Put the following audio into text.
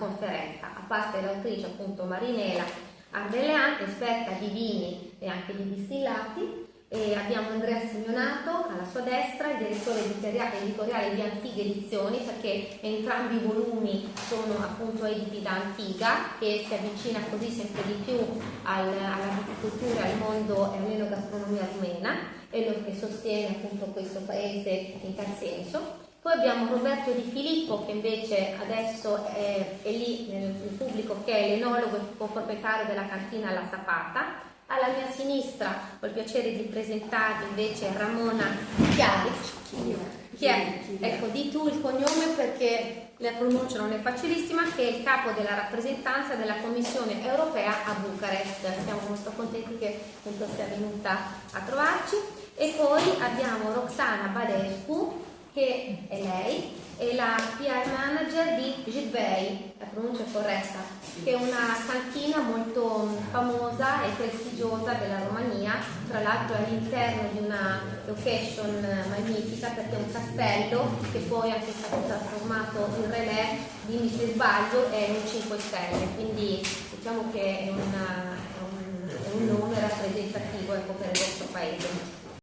conferenza, a parte l'autrice appunto Marinela Ardelean, esperta di vini e anche di distillati, e abbiamo Andrea Simeonato alla sua destra, il direttore editoriale di Antiga Edizioni, perché entrambi i volumi sono appunto editi da Antiga, che si avvicina così sempre di più alla viticoltura, al mondo e all'enogastronomia rumena, e lo che sostiene appunto questo paese in tal senso. Poi abbiamo Roberto Di Filippo, che invece adesso è lì nel pubblico, che è l'enologo e coproprietario della cantina La Sapata. Alla mia sinistra ho il piacere di presentarvi invece Ramona Chiaric, ecco, di tu il cognome perché la pronuncia non è facilissima, che è il capo della rappresentanza della Commissione Europea a Bucarest. Siamo molto contenti che appunto sia venuta a trovarci. E poi abbiamo Roxana Badescu, che è lei, è la PR manager di Gilbey, la pronuncia è corretta, che è una cantina molto famosa e prestigiosa della Romania, tra l'altro è all'interno di una location magnifica perché è un castello che poi è anche stato trasformato in relè, dimmi se sbaglio, è un 5 stelle, quindi diciamo che è un nome rappresentativo, ecco, per il vostro paese.